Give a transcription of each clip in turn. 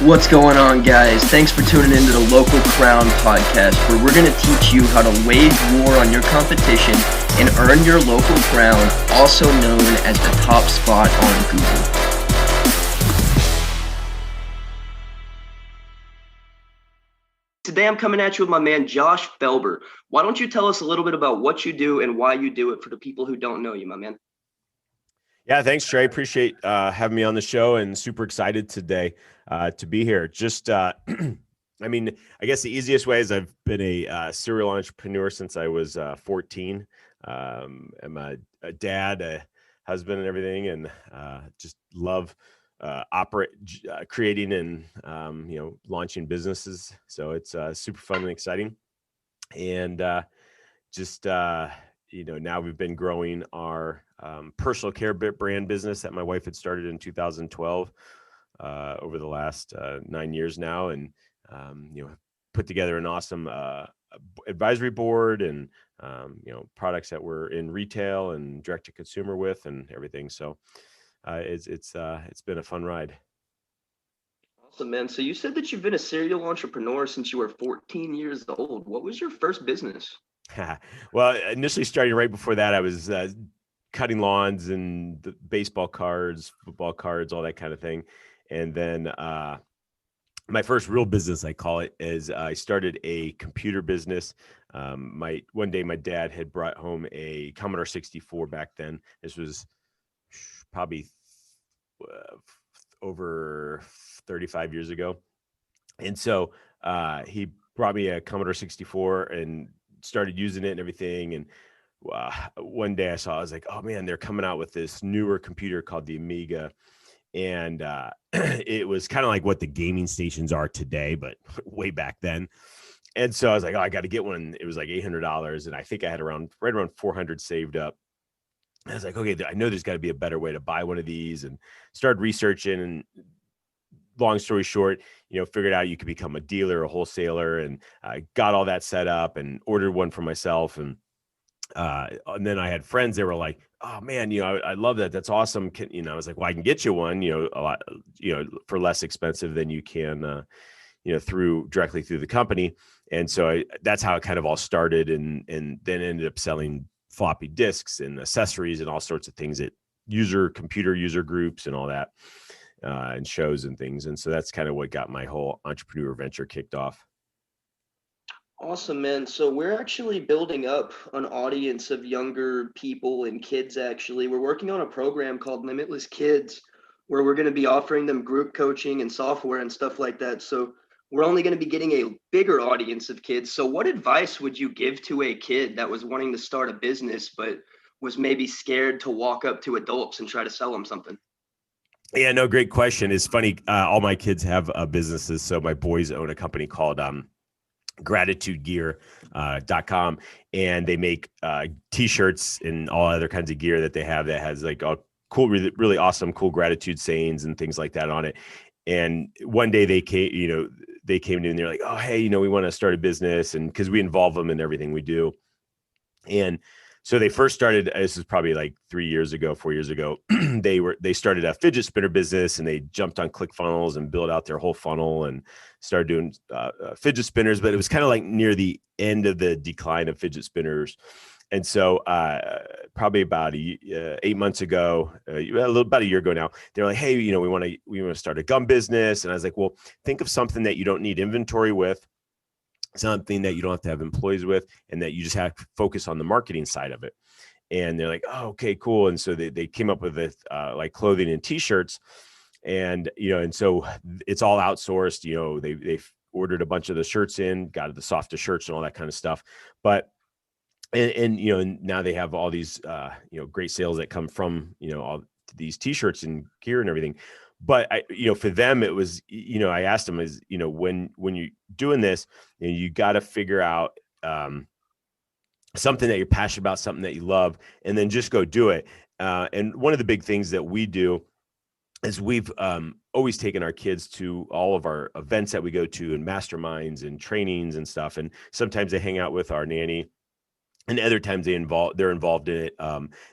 What's going on, guys? Thanks for tuning into the Local Crown podcast, where we're going to teach you how to wage war on your competition and earn your local crown, also known as the top spot on Google. Today I'm coming at you with my man Josh Felber. Why don't you tell us a little bit about what you do and why you do it for the people who don't know you, my man? Yeah, thanks, Trey. Appreciate having me on the show and super excited today to be here. Just, I guess the easiest way is I've been a serial entrepreneur since I was 14. I'm a dad, a husband and everything, and just love creating and, launching businesses. So it's super fun and exciting. And now we've been growing our personal care brand business that my wife had started in 2012 over the last 9 years now, and put together an awesome advisory board and products that we're in retail and direct to consumer with and everything. So it's been a fun ride. Awesome, man. So you said that you've been a serial entrepreneur since you were 14 years old. What was your first business? Well, initially starting right before that, I was cutting lawns and the baseball cards, football cards, all that kind of thing. And then my first real business, I call it, is I started a computer business. One day my dad had brought home a Commodore 64 back then. This was probably over 35 years ago. And so he brought me a Commodore 64 and started using it and everything. And one day I was like, oh man, they're coming out with this newer computer called the Amiga. And it was kind of like what the gaming stations are today, but way back then. And so I was like, oh, I got to get one. It was like $800. And I think I had right around 400 saved up. And I was like, okay, I know there's got to be a better way to buy one of these, and started researching. And long story short, figured out you could become a dealer, a wholesaler, and got all that set up and ordered one for myself. And then I had friends that were like, oh man, I love that. That's awesome. I was like, well, I can get you one, a lot, for less expensive than you can, directly through the company. And so that's how it kind of all started. And then ended up selling floppy disks and accessories and all sorts of things at computer user groups and all that. And shows and things. And so that's kind of what got my whole entrepreneur venture kicked off. Awesome, man. So we're actually building up an audience of younger people and kids, actually. We're working on a program called Limitless Kids, where we're going to be offering them group coaching and software and stuff like that. So we're only going to be getting a bigger audience of kids. So what advice would you give to a kid that was wanting to start a business, but was maybe scared to walk up to adults and try to sell them something? Yeah, no, great question. It's funny. All my kids have businesses. So my boys own a company called gratitudegear.com, and they make t-shirts and all other kinds of gear that they have that has like all cool, really, really awesome, cool gratitude sayings and things like that on it. And one day they came to me and they're like, oh, hey, we want to start a business. And because we involve them in everything we do. And so they first started, this is probably like 4 years ago, they started a fidget spinner business, and they jumped on ClickFunnels and built out their whole funnel and started doing fidget spinners. But it was kind of like near the end of the decline of fidget spinners. And so probably about 8 months ago, about a year ago now, they're like, hey, we want to start a gum business. And I was like, well, think of something that you don't need inventory with, something that you don't have to have employees with, and that you just have to focus on the marketing side of it. And they're like, oh, okay, cool. And so they came up with this, like clothing and t-shirts, and, and so it's all outsourced. They've ordered a bunch of the shirts in, got the softest shirts and all that kind of stuff. But, and now they have all these, great sales that come from, all these t-shirts and gear and everything. But for them, it was, I asked them when you're doing this, you got to figure out something that you're passionate about, something that you love, and then just go do it. And one of the big things that we do is we've always taken our kids to all of our events that we go to, and masterminds and trainings and stuff. And sometimes they hang out with our nanny, and other times they're involved in it.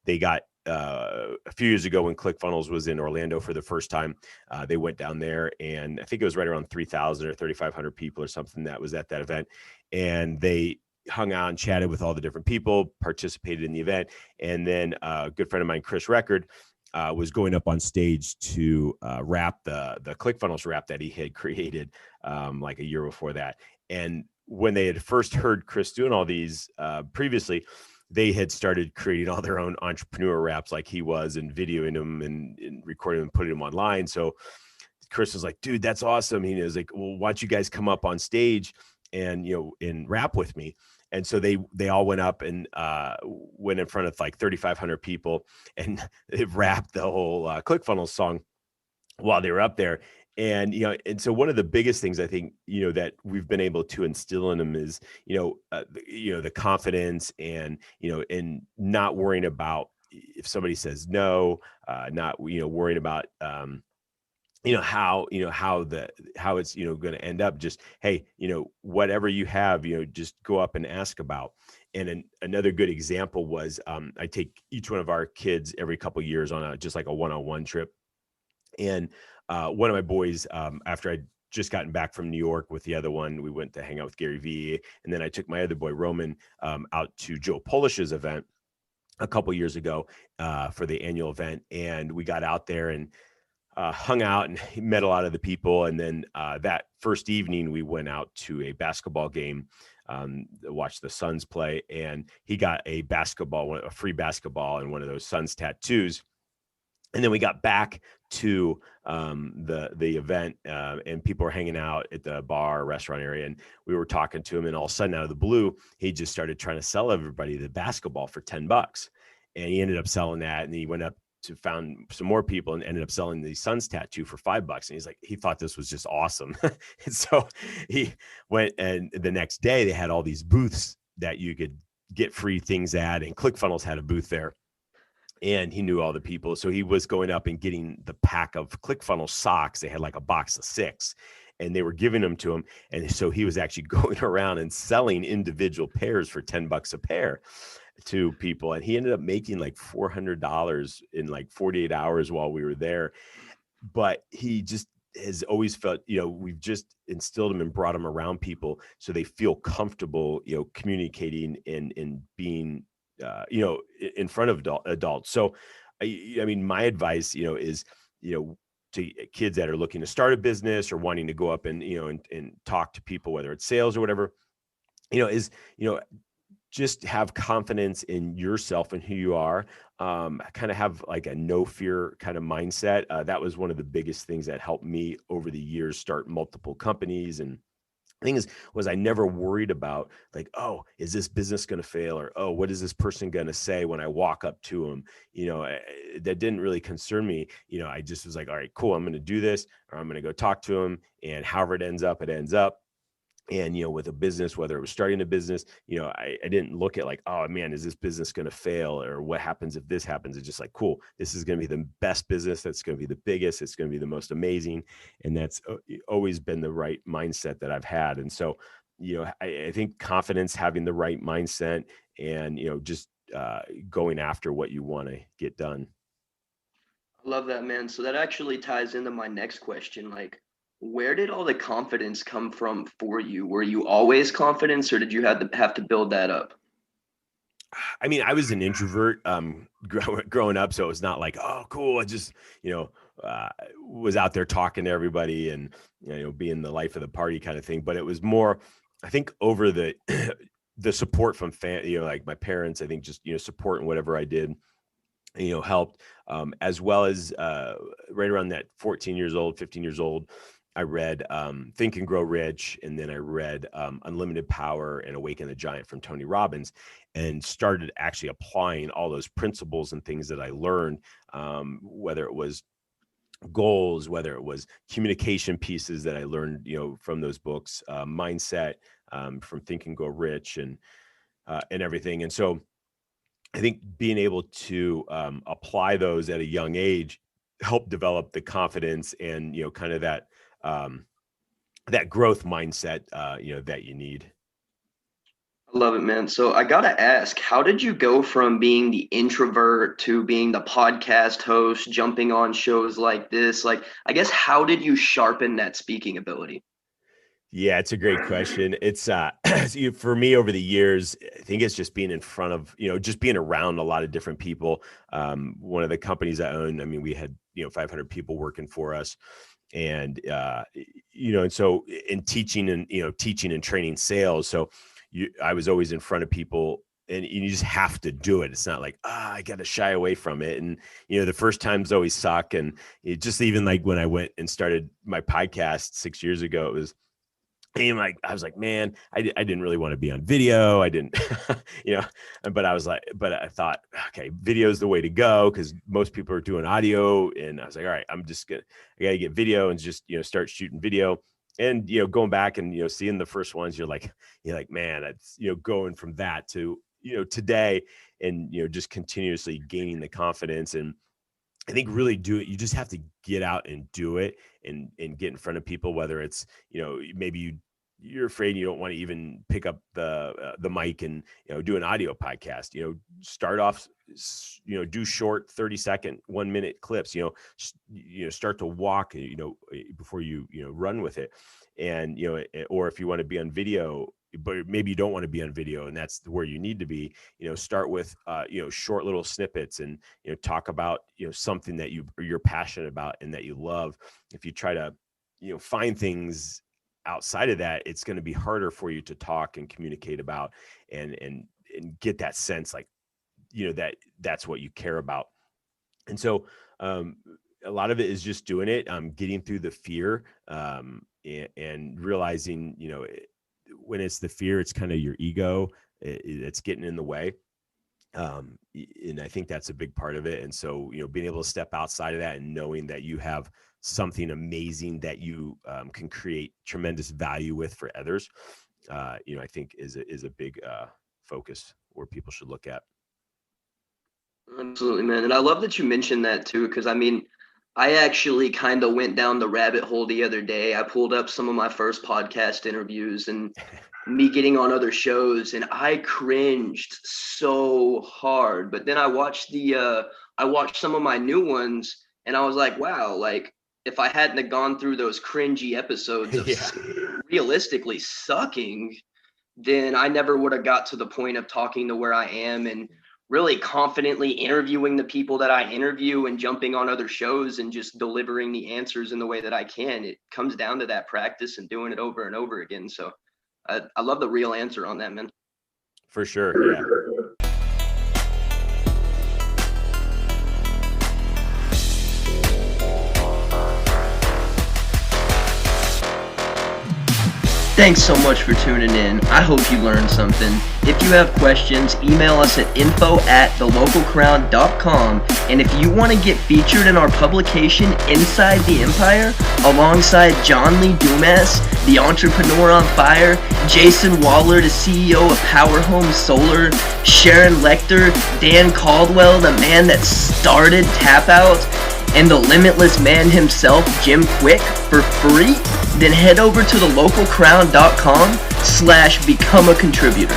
They got a few years ago when ClickFunnels was in Orlando for the first time. They went down there, and I think it was right around 3,000 or 3,500 people or something that was at that event. And they hung out and chatted with all the different people, participated in the event. And then a good friend of mine, Chris Record, was going up on stage to rap the ClickFunnels rap that he had created like a year before that. And when they had first heard Chris doing all these previously, they had started creating all their own entrepreneur raps like he was, and videoing them and recording them and putting them online. So Chris was like, dude, that's awesome. He was like, well, why don't you guys come up on stage and, and rap with me? And so they all went up and went in front of like 3,500 people, and they rapped the whole ClickFunnels song while they were up there. And, and so one of the biggest things I think, that we've been able to instill in them is, the confidence and, and not worrying about if somebody says no, not, worrying about, how it's, going to end up. Just, hey, whatever you have, just go up and ask about. And another good example was I take each one of our kids every couple of years on just like a one-on-one trip. And one of my boys, after I just gotten back from New York with the other one, we went to hang out with Gary Vee. And then I took my other boy, Roman, out to Joe Polish's event a couple years ago for the annual event. And we got out there and hung out and met a lot of the people. And then that first evening, we went out to a basketball game, watch the Suns play. And he got a free basketball and one of those Suns tattoos. And then we got back to the event, and people were hanging out at the bar restaurant area, and we were talking to him, and all of a sudden, out of the blue, he just started trying to sell everybody the basketball for $10. And he ended up selling that, and he went up to found some more people and ended up selling the Suns tattoo for $5. And he's like, he thought this was just awesome. And so he went, and the next day they had all these booths that you could get free things at, and ClickFunnels had a booth there. And he knew all the people. So he was going up and getting the pack of ClickFunnels socks. They had like a box of 6, and they were giving them to him. And so he was actually going around and selling individual pairs for $10 a pair to people. And he ended up making like $400 in like 48 hours while we were there. But he just has always felt, we've just instilled him and brought him around people so they feel comfortable, communicating and being in front of adults. So, I mean, my advice, is, to kids that are looking to start a business or wanting to go up and, and talk to people, whether it's sales or whatever, is, just have confidence in yourself and who you are. Kind of have like a no fear kind of mindset. That was one of the biggest things that helped me over the years start multiple companies. And the thing was I never worried about like, oh, is this business going to fail? Or, oh, what is this person going to say when I walk up to them? That didn't really concern me. I just was like, all right, cool. I'm going to do this, or I'm going to go talk to them, and however it ends up, it ends up. And, with a business, whether it was starting a business, I didn't look at like, oh man, is this business going to fail? Or what happens if this happens? It's just like, cool, this is going to be the best business. That's going to be the biggest. It's going to be the most amazing. And that's always been the right mindset that I've had. And so, I think confidence, having the right mindset, and, just going after what you want to get done. I love that, man. So that actually ties into my next question. Like, where did all the confidence come from for you? Were you always confident, or did you have to build that up? I mean, I was an introvert growing up, so it was not like, oh, cool. I just, was out there talking to everybody and, being the life of the party kind of thing. But it was more, I think, over the the support from like my parents. I think just support in whatever I did, helped, as well as right around that 14 years old, 15 years old. I read Think and Grow Rich, and then I read Unlimited Power and Awaken the Giant from Tony Robbins, and started actually applying all those principles and things that I learned, whether it was goals, whether it was communication pieces that I learned, from those books, mindset from Think and Grow Rich, and everything. And so I think being able to apply those at a young age helped develop the confidence and, kind of that that growth mindset, that you need. I love it, man. So I gotta ask, how did you go from being the introvert to being the podcast host, jumping on shows like this? Like, I guess, how did you sharpen that speaking ability? Yeah, it's a great question. It's for me over the years, I think it's just being in front of, just being around a lot of different people. One of the companies I owned, I mean, we had, 500 people working for us, and and so in teaching and teaching and training sales. So I was always in front of people, and you just have to do it. It's not like, I got to shy away from it. And, the first times always suck. And it just, even like when I went and started my podcast 6 years ago, it was, and like, I was like, man, I didn't really want to be on video. I didn't, but I thought, okay, video is the way to go, because most people are doing audio. And I was like, all right, I got to get video and just, start shooting video. And, going back and, seeing the first ones, you're like, man, it's, going from that to, today, and, just continuously gaining the confidence. And I think really do it. You just have to get out and do it, and get in front of people, whether it's, maybe you're afraid, you don't want to even pick up the mic and, do an audio podcast, start off, do short 30-second, 1-minute clips, start to walk, before you, run with it. And, or if you want to be on video, but maybe you don't want to be on video, and that's where you need to be, start with, short little snippets, and, talk about, something that you're passionate about and that you love. If you try to, find things outside of that, it's going to be harder for you to talk and communicate about, and get that sense, like, that's what you care about. And so, a lot of it is just doing it, getting through the fear, and realizing, when it's the fear, it's kind of your ego that's getting in the way. And I think that's a big part of it. And so, being able to step outside of that and knowing that you have something amazing that you can create tremendous value with for others, I think is a big focus where people should look at. Absolutely, man. And I love that you mentioned that too, because I mean, I actually kind of went down the rabbit hole the other day. I pulled up some of my first podcast interviews and me getting on other shows, and I cringed so hard. But then I watched some of my new ones, and I was like, wow, like, if I hadn't have gone through those cringy episodes of realistically sucking, then I never would have got to the point of talking to where I am, and really confidently interviewing the people that I interview, and jumping on other shows and just delivering the answers in the way that I can. It comes down to that practice and doing it over and over again. So I love the real answer on that, man. For sure. Yeah. Thanks so much for tuning in. I hope you learned something. If you have questions, email us at info@thelocalcrown.com. And if you want to get featured in our publication, Inside the Empire, alongside John Lee Dumas, the entrepreneur on fire, Jayson Waller, the CEO of Power Home Solar, Sharon Lechter, Dan Caldwell, the man that started Tap Out, and the limitless man himself, Jim Kwik, for free, then head over to thelocalcrown.com/become a contributor.